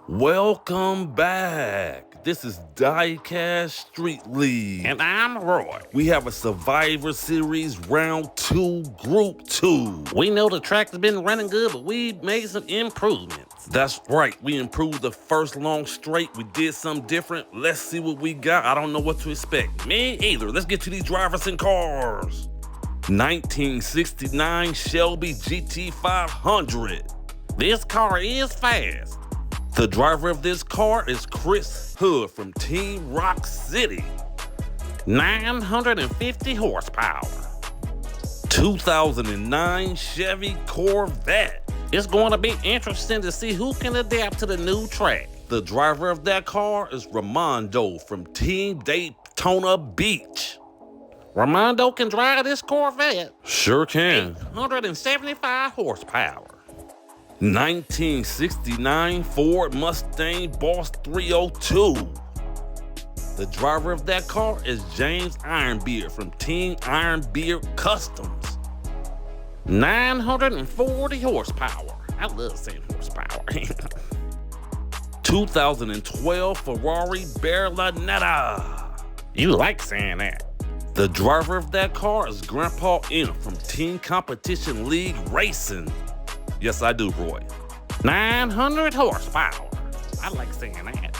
Welcome back. This is DieCast Street League. And I'm Roy. We have a Survivor Series Round 2, Group 2. We know the track has been running good, but we made some improvements. That's right. We improved the first long straight. We did something different. Let's see what we got. I don't know what to expect. Me either. Let's get to these drivers and cars. 1969 Shelby GT 500. This car is fast. The driver of this car is Chris Hood from Team Rock City. 950 horsepower. 2009 Chevy Corvette. It's going to be interesting to see who can adapt to the new track. The driver of that car is Ramondo from Team Daytona Beach. Ramondo can drive this Corvette. Sure can. 875 horsepower. 1969 Ford Mustang Boss 302. The driver of that car is James Ironbeard from Team Ironbeard Customs. 940 horsepower. I love saying horsepower. 2012 Ferrari Berlinetta. You like saying that. The driver of that car is Grandpa M from Team Competition League Racing. Yes, I do, Roy. 900 horsepower. I like saying that.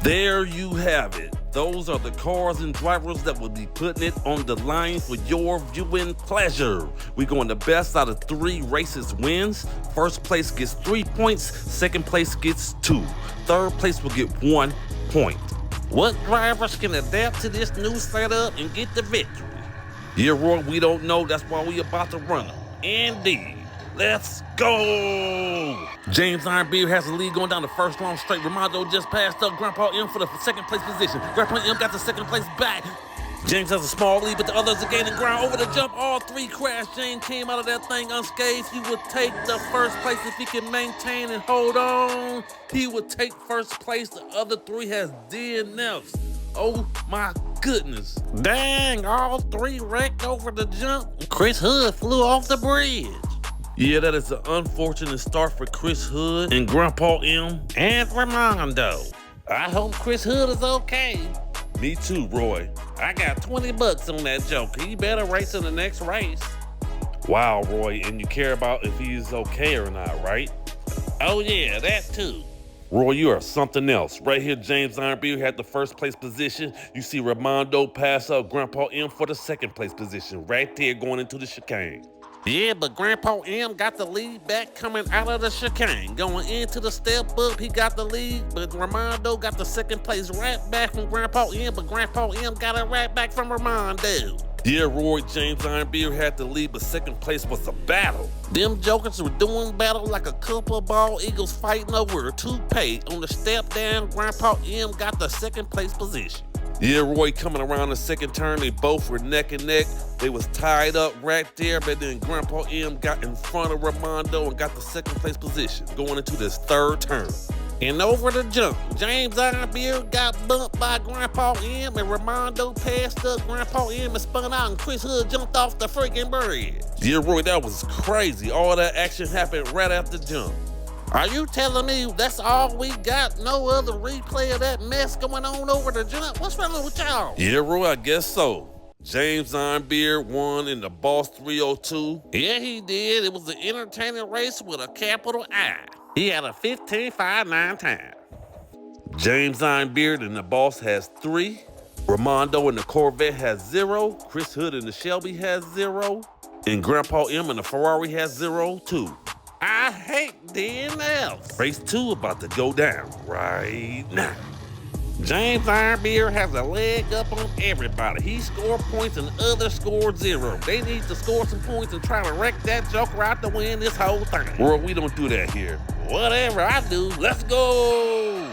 There you have it. Those are the cars and drivers that will be putting it on the line for your viewing pleasure. We're going the best out of 3 races wins. First place gets 3 points. Second place gets 2. Third place will get 1 point. What drivers can adapt to this new setup and get the victory? Yeah, Roy, we don't know. That's why we about to run them. Indeed. Let's go! James Ironbeard has the lead going down the first long straight. Ramondo just passed up Grandpa M for the second place position. Grandpa M got the second place back. James has a small lead, but the others are gaining ground over the jump. All 3 crashed. James came out of that thing unscathed. He would take the first place if he can maintain and hold on. He would take first place. The other 3 has DNFs. Oh my goodness. Dang, all 3 wrecked over the jump. Chris Hood flew off the bridge. Yeah, that is an unfortunate start for Chris Hood and Grandpa M. And Ramondo. I hope Chris Hood is okay. Me too, Roy. I got $20 on that joker. He better race in the next race. Wow, Roy, and you care about if he's okay or not, right? Oh yeah, that too. Roy, you are something else. Right here, James Ironbeard had the first place position. You see Ramondo pass up Grandpa M for the second place position. Right there going into the chicane. Yeah, but Grandpa M got the lead back coming out of the chicane. Going into the step up, he got the lead, but Ramondo got the second place right back from Grandpa M, but Grandpa M got it right back from Ramondo. Yeah, Roy, James Ironbeard had the lead, but second place was a battle. Them jokers were doing battle like a couple of bald eagles fighting over a toupee. On the step down, Grandpa M got the second place position. Yeah, Roy, coming around the second turn, they both were neck and neck. They was tied up right there, but then Grandpa M got in front of Ramondo and got the second place position going into this third turn. And over the jump, James Ironbeard got bumped by Grandpa M, and Ramondo passed up Grandpa M and spun out, and Chris Hood jumped off the freaking bridge. Yeah, Roy, that was crazy. All that action happened right after the jump. Are you telling me that's all we got? No other replay of that mess going on over the jump? What's wrong with y'all? Yeah, Roy, I guess so. James Ironbeard won in the Boss 302. Yeah, he did. It was an entertaining race with a capital I. He had a 15.59 time. James Ironbeard in the Boss has 3. Ramondo in the Corvette has 0. Chris Hood in the Shelby has 0. And Grandpa M in the Ferrari has 0 too. I hate DNFs. Race 2 about to go down right now. James Ironbeard has a leg up on everybody. He scored points and others scored 0. They need to score some points and try to wreck that joker out to win this whole thing. Well, we don't do that here. Whatever I do, let's go.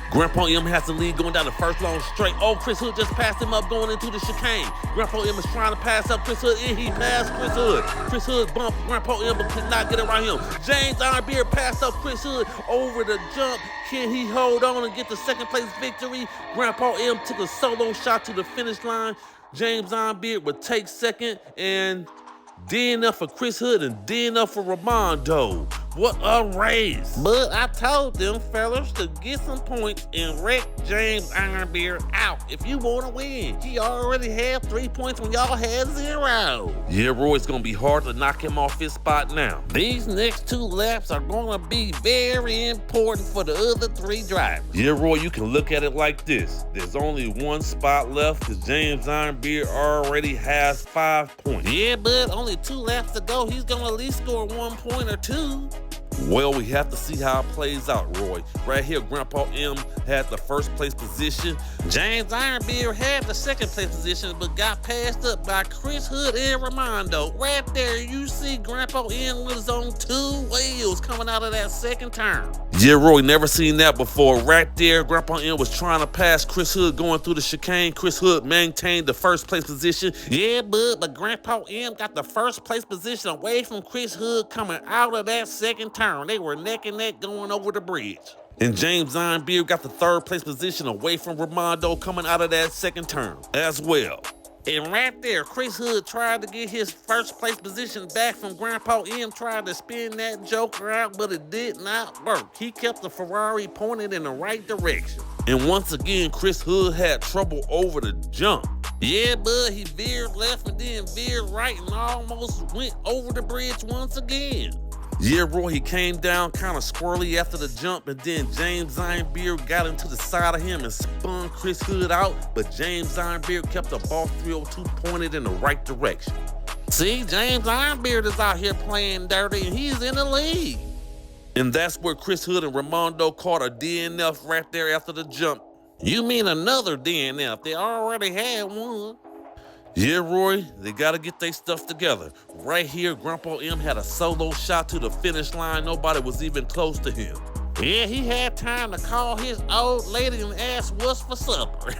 Grandpa M has the lead going down the first long straight. Oh, Chris Hood just passed him up going into the chicane. Grandpa M is trying to pass up Chris Hood, and he passed Chris Hood. Chris Hood bumped Grandpa M, but could not get around him. James Ironbeard passed up Chris Hood over the jump. Can he hold on and get the second place victory? Grandpa M took a solo shot to the finish line. James Ironbeard would take second, and DNF for Chris Hood and DNF for Ramondo. What a race. But I told them fellas to get some points and wreck James Ironbeard out if you want to win. He already had 3 points when y'all had 0. Yeah, Roy, it's going to be hard to knock him off his spot now. These next 2 laps are going to be very important for the other 3 drivers. Yeah, Roy, you can look at it like this. There's only 1 spot left because James Ironbeard already has 5 points. Yeah, but only 2 laps to go. He's going to at least score 1 point or 2. Well, we have to see how it plays out, Roy. Right here, Grandpa M had the first place position. James Ironbeard had the second place position, but got passed up by Chris Hood and Ramondo. Right there, you see Grandpa M was on 2 wheels coming out of that second turn. Yeah, Roy, never seen that before. Right there, Grandpa M was trying to pass Chris Hood going through the chicane. Chris Hood maintained the first place position. Yeah, but Grandpa M got the first place position away from Chris Hood coming out of that second turn. They were neck and neck going over the bridge. And James Ironbeard got the third place position away from Ramondo coming out of that second turn as well. And right there, Chris Hood tried to get his first place position back from Grandpa M, tried to spin that joker out, but it did not work. He kept the Ferrari pointed in the right direction. And once again, Chris Hood had trouble over the jump. Yeah, bud, he veered left and then veered right and almost went over the bridge once again. Yeah, Roy, he came down kind of squirrely after the jump, and then James Ironbeard got into the side of him and spun Chris Hood out, but James Ironbeard kept the ball 302 pointed in the right direction. See, James Ironbeard is out here playing dirty, and he's in the lead. And that's where Chris Hood and Ramondo caught a DNF right there after the jump. You mean another DNF? They already had one. Yeah, Roy, they gotta get their stuff together. Right here, Grandpa M had a solo shot to the finish line. Nobody was even close to him. Yeah, he had time to call his old lady and ask what's for supper.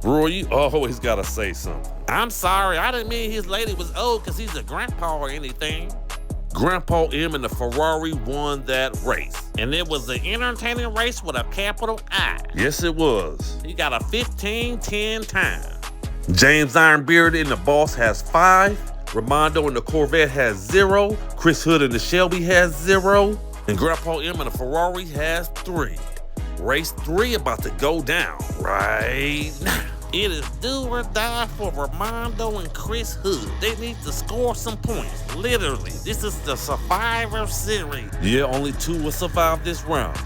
Roy, you always gotta say something. I'm sorry, I didn't mean his lady was old because he's a grandpa or anything. Grandpa M and the Ferrari won that race. And it was an entertaining race with a capital I. Yes, it was. He got a 15-10 time. James Ironbeard in the Boss has 5. Ramondo in the Corvette has 0. Chris Hood in the Shelby has 0. And Grandpa M in the Ferrari has 3. Race 3 about to go down right now. It is do or die for Ramondo and Chris Hood. They need to score some points. Literally, this is the Survivor Series. Yeah, only 2 will survive this round.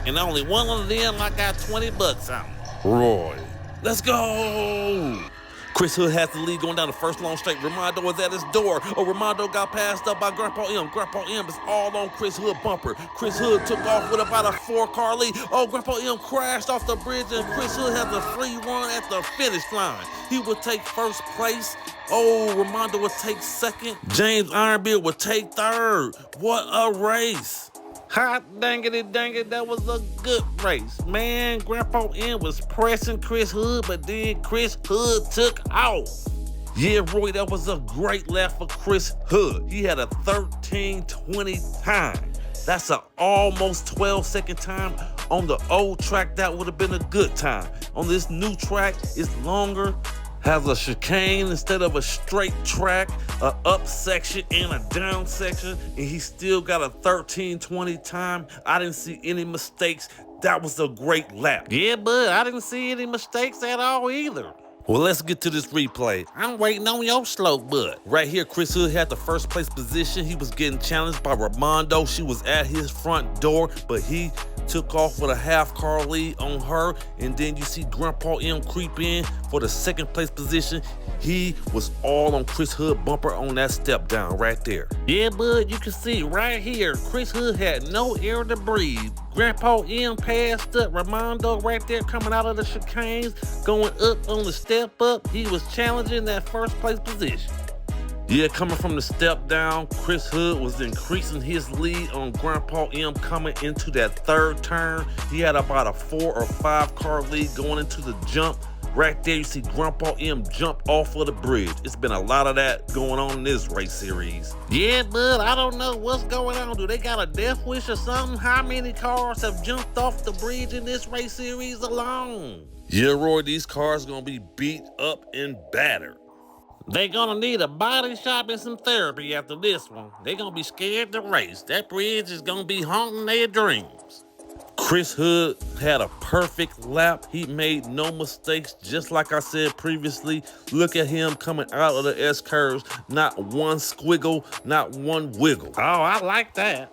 And only one of them I got $20 on. Roy, let's go! Chris Hood has the lead going down the first long straight. Ramondo is at his door. Oh, Ramondo got passed up by Grandpa M. Grandpa M is all on Chris Hood bumper. Chris Hood took off with about a 4-car lead. Oh, Grandpa M crashed off the bridge and Chris Hood has a free run at the finish line. He would take first place. Oh, Ramondo would take second. James Ironbeard would take third. What a race. Hot dangity dang it, that was a good race. Man, Grandpa M was pressing Chris Hood, but then Chris Hood took off. Yeah, Roy, that was a great lap for Chris Hood. He had a 13:20 time. That's an almost 12-second time. On the old track, that would have been a good time. On this new track, it's longer, has a chicane instead of a straight track, a up section and a down section, and he still got a 13:20 time. I didn't see any mistakes. That was a great lap. Yeah, but I didn't see any mistakes at all either. Well, let's get to this replay. I'm waiting on your slow butt. Right here, Chris Hood had the first place position. He was getting challenged by Ramondo. She was at his front door, but he took off with a half-car lead on her. And then you see Grandpa M creep in for the second place position. He was all on Chris Hood bumper on that step down right there. Yeah, bud, you can see right here, Chris Hood had no air to breathe. Grandpa M passed up Ramondo right there coming out of the chicanes, going up on the step up. He was challenging that first place position. Yeah, coming from the step down, Chris Hood was increasing his lead on Grandpa M coming into that third turn. He had about a 4 or 5 car lead going into the jump. Right there, you see Grandpa M jump off of the bridge. It's been a lot of that going on in this race series. Yeah, bud, I don't know what's going on. Do they got a death wish or something? How many cars have jumped off the bridge in this race series alone? Yeah, Roy, these cars gonna be beat up and battered. They gonna need a body shop and some therapy after this one. They gonna be scared to race. That bridge is gonna be haunting their dreams. Chris Hood had a perfect lap. He made no mistakes, just like I said previously. Look at him coming out of the S-curves. Not one squiggle, not one wiggle. Oh, I like that.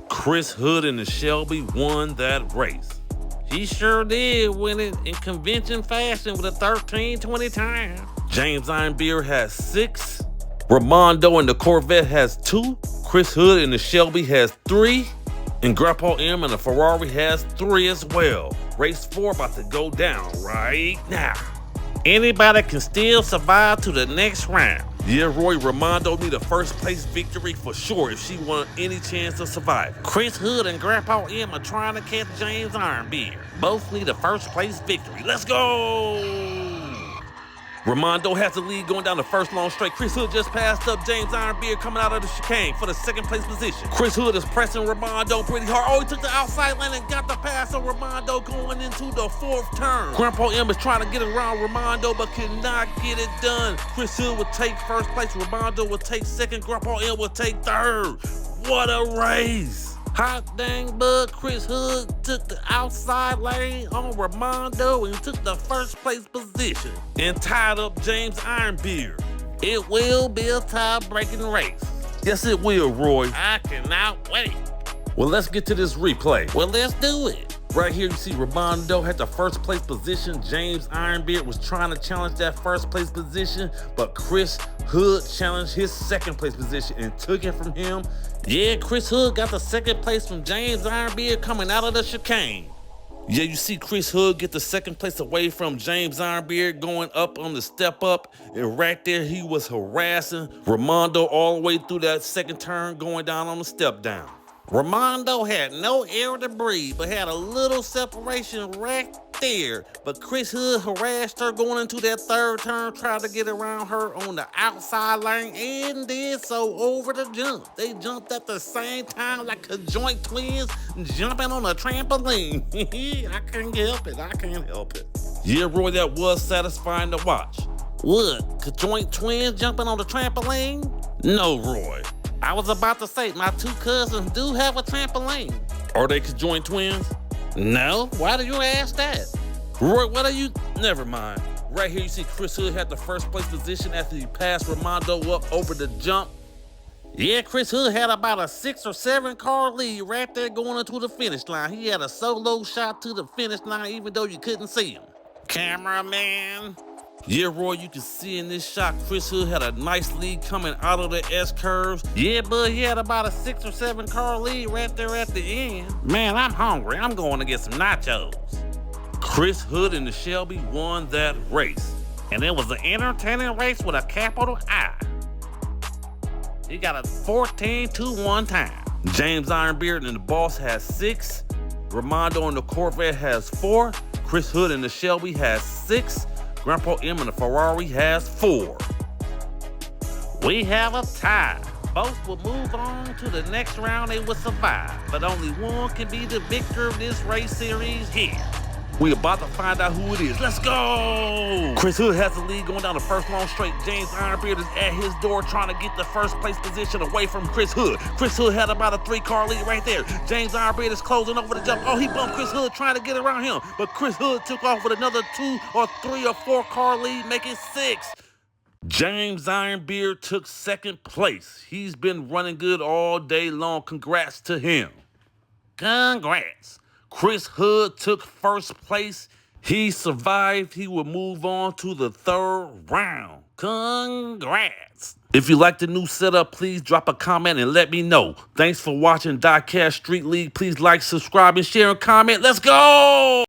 Chris Hood and the Shelby won that race. He sure did win it in convention fashion with a 13-20 time. James Ironbeard has 6. Ramondo and the Corvette has 2. Chris Hood and the Shelby has 3. And Grandpa M and the Ferrari has 3 as well. Race 4 about to go down right now. Anybody can still survive to the next round. Yeah, Roy, Ramondo need a first place victory for sure if she want any chance to survive. Chris Hood and Grandpa M are trying to catch James Ironbeard. Both need a first place victory. Let's go! Ramondo has the lead going down the first long straight. Chris Hood just passed up James Ironbeard coming out of the chicane for the second place position. Chris Hood is pressing Ramondo pretty hard. Oh, he took the outside lane and got the pass on Ramondo going into the 4th turn. Grandpa M is trying to get around Ramondo but cannot get it done. Chris Hood will take first place. Ramondo will take second. Grandpa M will take third. What a race! Hot dang bud, Chris Hood took the outside lane on Ramondo and took the first place position. And tied up James Ironbeard. It will be a tie-breaking race. Yes, it will, Roy. I cannot wait. Well, let's get to this replay. Well, let's do it. Right here, you see Ramondo had the first place position. James Ironbeard was trying to challenge that first place position, but Chris Hood challenged his second place position and took it from him. Yeah, Chris Hood got the second place from James Ironbeard coming out of the chicane. Yeah, you see Chris Hood get the second place away from James Ironbeard going up on the step up. And right there, he was harassing Ramondo all the way through that second turn going down on the step down. Ramondo had no air to breathe, but had a little separation right there. But Chris Hood harassed her going into that 3rd turn, tried to get around her on the outside lane, and did so over the jump. They jumped at the same time like conjoint twins jumping on a trampoline. I can't help it. I can't help it. Yeah, Roy, that was satisfying to watch. What? Conjoint twins jumping on the trampoline? No, Roy. I was about to say, my 2 cousins do have a trampoline. Are they conjoined twins? No, why do you ask that? Roy, what are you? Never mind. Right here, you see Chris Hood had the first place position after he passed Ramondo up over the jump. Yeah, Chris Hood had about a 6 or 7 car lead right there going into the finish line. He had a solo shot to the finish line even though you couldn't see him. Cameraman. Yeah, Roy, you can see in this shot, Chris Hood had a nice lead coming out of the S-curves. Yeah, but he had about a 6 or 7 car lead right there at the end. Man, I'm hungry. I'm going to get some nachos. Chris Hood and the Shelby won that race. And it was an entertaining race with a capital I. He got a 14-2-1 time. James Ironbeard and the Boss has 6. Ramondo and the Corvette has 4. Chris Hood and the Shelby has 6. Grandpa M and the Ferrari has 4. We have a tie. Both will move on to the next round. They will survive, but only one can be the victor of this race series here. We about to find out who it is. Let's go! Chris Hood has the lead going down the first long straight. James Ironbeard is at his door trying to get the first place position away from Chris Hood. Chris Hood had about a 3-car lead right there. James Ironbeard is closing over the jump. Oh, he bumped Chris Hood trying to get around him. But Chris Hood took off with another 2 or 3 or 4-car lead, making 6. James Ironbeard took second place. He's been running good all day long. Congrats to him. Congrats. Chris Hood took first place. He survived. He will move on to the 3rd round. Congrats. If you like the new setup, please drop a comment and let me know. Thanks for watching DieCast Street League. Please like, subscribe, and share and comment. Let's go!